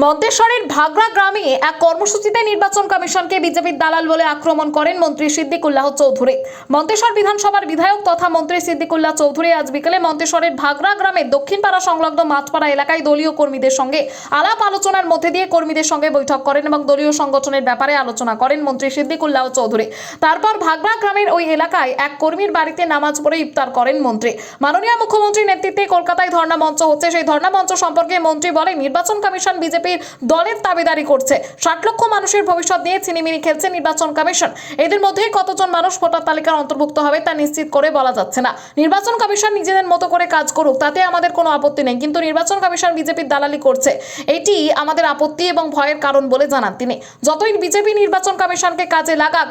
মন্তেশ্বরের ভাগড়া গ্রামে এক কর্মসূচিতে নির্বাচন কমিশনকে বিজেপির দালাল বলে আক্রমণ করেন মন্ত্রী সিদ্দিকুল্লাহ চৌধুরী। মন্তেশ্বর বিধানসভার বিধায়ক তথা মন্ত্রী সিদ্দিকুল্লাহ চৌধুরী আজ বিকেলে মন্তেশ্বরের ভাগড়া গ্রামের দক্ষিণপাড়া সংলগ্ন মাঠপাড়া এলাকায় দলীয় কর্মীদের সঙ্গে আলাপ আলোচনার মধ্যে দিয়ে কর্মীদের সঙ্গে বৈঠক করেন এবং দলীয় সংগঠনের ব্যাপারে আলোচনা করেন মন্ত্রী সিদ্দিকুল্লাহ চৌধুরী। তারপর ভাগড়া গ্রামের ওই এলাকায় এক কর্মীর বাড়িতে নামাজ পড়ে ইফতার করেন মন্ত্রী। মাননীয় মুখ্যমন্ত্রীর নেতৃত্বে কলকাতায় ধর্ণা মঞ্চ হচ্ছে, সেই ধর্ণা মঞ্চ সম্পর্কে মন্ত্রী বলেন, নির্বাচন কমিশন বিজেপির দলের দাবিদারি করছে। 60 লক্ষ মানুষের ভবিষ্যৎ নিয়ে ছিনিমিনি খেলছে নির্বাচন কমিশন। এদের মধ্যে কতজন মানুষ ভোটার তালিকার অন্তর্ভুক্ত হবে তা নিশ্চিত করে বলা যাচ্ছে না। নির্বাচন কমিশন নিজেদের মতো করে কাজ করুক, তাতে আমাদের কোনো আপত্তি নেই, কিন্তু নির্বাচন কমিশন বিজেপির দালালি করছে, এটি আমাদের আপত্তি এবং ভয়ের কারণ বলে জানান তিনি। যতই বিজেপি নির্বাচন কমিশনকে কাজে লাগাক,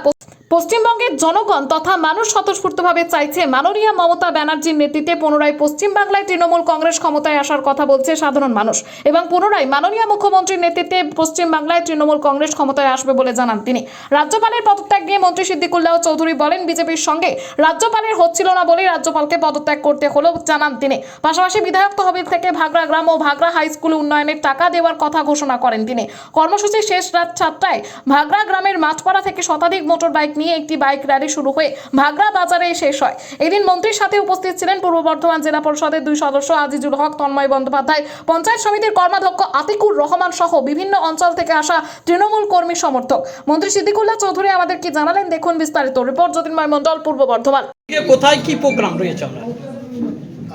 পশ্চিমবঙ্গের জনগণ তথা মানুষ স্বতঃস্ফূর্তভাবে চাইছে মাননীয় মমতা ব্যানার্জির নেতৃত্বে পুনরায় পশ্চিমবাংলায় তৃণমূল কংগ্রেস ক্ষমতায় আসার কথা বলছে সাধারণ মানুষ, এবং পুনরায় মাননীয় মুখ্যমন্ত্রীর নেতৃত্বে পশ্চিমবাংলায় তৃণমূল কংগ্রেস ক্ষমতায় আসবে বলে জানান তিনি। রাজ্যপালের পদত্যাগ নিয়ে মন্ত্রী সিদ্দিকুল্লাহ চৌধুরী বলেন, বিজেপির সঙ্গে রাজ্যপালের হচ্ছিল না বলেই রাজ্যপালকে পদত্যাগ করতে হলো জানান তিনি। পাশাপাশি বিধায়ক তহবিল থেকে ভাগড়া গ্রাম ও ভাগড়া হাই স্কুল উন্নয়নের টাকা দেওয়ার কথা ঘোষণা করেন তিনি। কর্মসূচি শেষ রাত 7টায় ভাগড়া গ্রামের মাঠপাড়া থেকে শতাধিক মোটর বাইক নিয়ে একটি বাইক র্যালি শুরু হয়ে ভাগড়া বাজারে শেষ হয়। এদিন মন্ত্রীর সাথে উপস্থিত ছিলেন পূর্ব বর্ধমান জেলা পরিষদের 2 সদস্য আজিজুল হক, তন্ময় বন্দ্যোপাধ্যায়, পঞ্চায়েত সমিতির কর্মাধ্যক্ষ আতিকুর রহমান সহ বিভিন্ন অঞ্চল থেকে আসা তৃণমূল কর্মী সমর্থক। মন্ত্রী সিদ্দিকুল্লাহ চৌধুরী আমাদের কি জানালেন দেখুন বিস্তারিত রিপোর্ট। জ্যোতির্ময় মণ্ডল, পূর্ব বর্ধমান। কোথায় কি প্রোগ্রাম রয়েছে?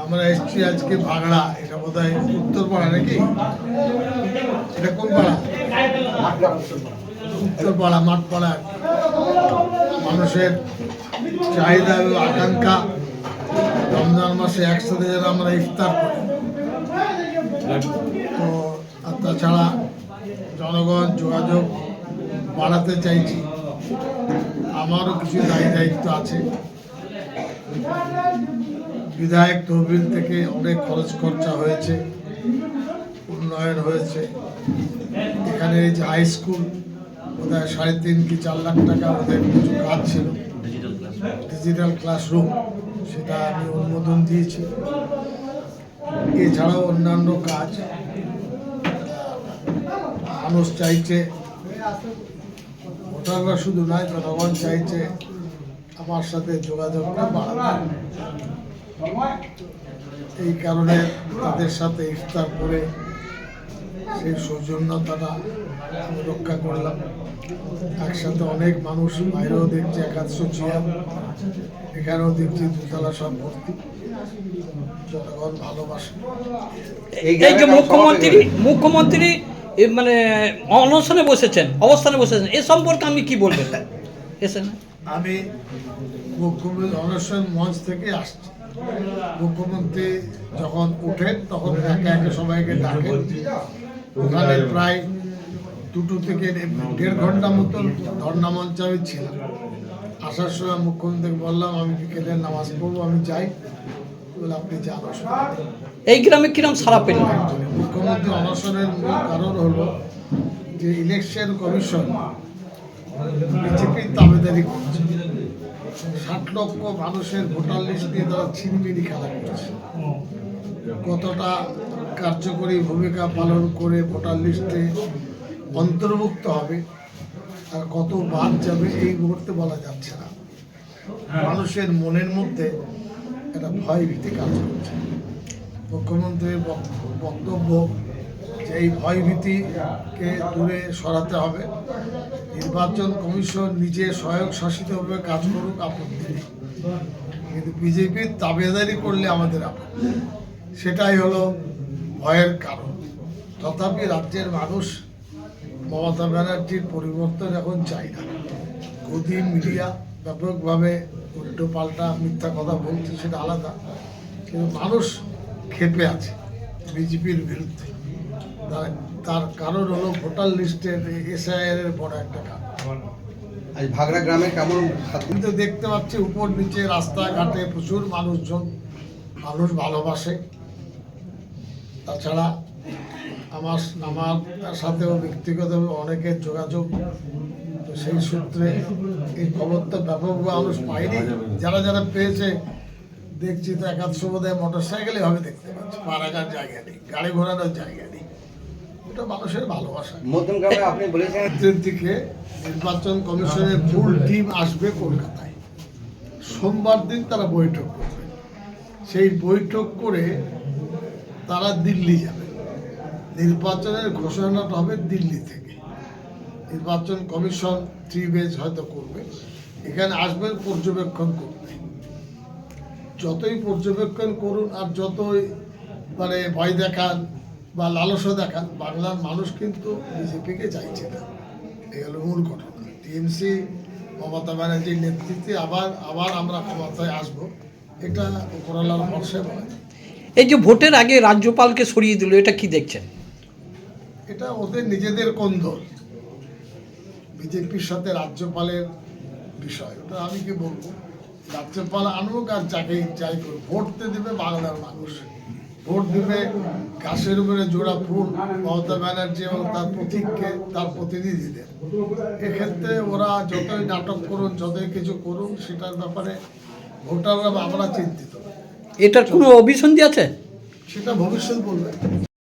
আমরা এসেছি আজকে ভাগড়া, এটা বোধহয় উত্তরপাড়া নাকি? এটা কোন পাড়া? উত্তরপাড়া মাঠপাড়া। মানুষের চাহিদা এবং আকাঙ্ক্ষা, রমজান মাসে একসাথে যেন আমরা ইফতার করি, তো তাছাড়া জনগণ যোগাযোগ বাড়াতে চাইছি। আমারও কিছু দায়িত্ব আছে। বিধায়ক তহবিল থেকে অনেক খরচ খরচা হয়েছে, উন্নয়ন হয়েছে। এখানে যে হাই স্কুল বোধহয় 3.5 কি 4 লাখ টাকা ওদের কিছু কাজ ছিল, ডিজিটাল ক্লাসরুম, সেটা আমি অনুমোদন দিয়েছি। এছাড়াও অন্যান্য কাজ মানুষ চাইছে, ভোটাররা শুধু নয়, জনগণ চাইছে আমার সাথে যোগাযোগটা বাড়াতে। এই কারণে তাদের সাথে ইফতার করে সেই সৌজন্যতাটা আমি রক্ষা করলাম। একসাথে অনেক মানুষ, বাইরেও দেখছি 100 চেয়ার, এখানেও দেখছি 2তলা সব ভর্তি। জনগণ ভালোবাসে। এই যে মুখ্যমন্ত্রী মানে অনশনে বসেছেন, অবস্থানে বসেছেন, এ সম্পর্কে আপনি কি বলবেন? আমি মুখ্যমন্ত্রী অনশন মঞ্চ থেকে আসছি। মুখ্যমন্ত্রী যখন উঠেন তখন একে একে সবাইকে ডাকেন। ওখানে প্রায় 2 থেকে 1.5 ঘন্টা মতো ধর্ণা মঞ্চে আমি ছিলাম। আসার সময় মুখ্যমন্ত্রীকে বললাম, আমি বিকেলে নামাজ পড়বো, আমি যাই। বলে আপনি যান। এই গ্রামে কিরম সারা পেল? মুখ্যমন্ত্রী অনশনের মূল কারণ হলো যে ইলেকশন কমিশন বিজেপির দাবিদারি করছে। 60 লক্ষ মানুষের ভোটার লিস্ট দিয়ে তারা ছিনিমিনি খেলা করছে। কতটা কার্যকরী ভূমিকা পালন করে ভোটার লিস্টে অন্তর্ভুক্ত হবে আর কত বাদ যাবে এই মুহূর্তে বলা যাচ্ছে না। মানুষের মনের মধ্যে একটা ভয় ভীতি কাজ করছে। মুখ্যমন্ত্রীর বক্তব্য যে এই ভয় ভীতিকে দূরে সরাতে হবে, নির্বাচন কমিশন নিজে স্বয়ংশাসিতভাবে কাজ করুক, আপত্তি নেই, কিন্তু বিজেপির দাবিদারি করলে আমাদের আপত্তি। সেটাই হলো ভয়ের কারণ। তথাপি রাজ্যের মানুষ মমতা ব্যানার্জির পরিবর্তন এখন চাই না। গদি মিডিয়া ব্যাপকভাবে উল্টো পাল্টা মিথ্যা কথা বলছে, সেটা আলাদা, কিন্তু মানুষ ক্ষেপে আছে বিজেপির বিরুদ্ধে। তার কারণ হলো ভোটার লিস্টের SIR এর বড় একটা কারণ। আজ ভাগড়া গ্রামে কেমন কিন্তু দেখতে পাচ্ছি উপর নিচে রাস্তাঘাটে প্রচুর মানুষজন, মানুষ ভালোবাসে। তাছাড়া আমার সাথেও ব্যক্তিগতভাবে অনেকের যোগাযোগ, তো সেই সূত্রে এই খবরটা ব্যাপকভাবে মানুষ পায়নি। যারা যারা পেয়েছে দেখছি তো 100 বোধহয় মোটরসাইকেলে হবে দেখতে পাচ্ছি, পা রাখার জায়গা নেই, গাড়ি ঘোরানোর জায়গা নেই। ভোটটা মানুষের ভালোবাসা। মধ্যমগ্রামে আপনি বলেছেন রাতের দিকে নির্বাচন কমিশনের ফুল টিম আসবে কলকাতায়। সোমবার দিন তারা বৈঠক করবে। সেই বৈঠক করে তারা দিল্লি যাবে। নির্বাচনের ঘোষণাটা হবে দিল্লি থেকে। নির্বাচন কমিশন 3 বেজ হয়তো করবে, এখানে আসবেন পর্যবেক্ষণ করবে। যতই পর্যবেক্ষণ করুন আর যতই মানে ভয় দেখান বা লালসা দেখান, বাংলার মানুষ কিন্তু বিজেপিকে চাইছে না। এই হলো মূল ঘটনা। টিএমসি মমতা ব্যানার্জির নেতৃত্বে আবার আমরা ক্ষমতায় আসবো, এটা উপরওয়ালার ভরসায় বলা যায়। এই যে ভোটের আগে রাজ্যপালকে সরিয়ে দিল, এটা কি দেখছেন? এটা ওদের নিজেদের কোন্দল। বিজেপির সাথে রাজ্যপালের বিষয়, ওটা আমি কি বলবো। রাজ্যপাল আনুক আর যাকে যাই করুক, ভোটতে দেবে বাংলার মানুষ। ভোট দেবে গাছের উপরে জোড়া ফুল মমতা ব্যানার্জি এবং তার প্রতীককে, তার প্রতিনিধিদের। এক্ষেত্রে ওরা যতই নাটক করুন, যতই কিছু করুন, সেটার ব্যাপারে ভোটাররা আমরা চিন্তিত। এটার কোনো অভিসন্ধি আছে? সেটা ভবিষ্যৎ বলবে।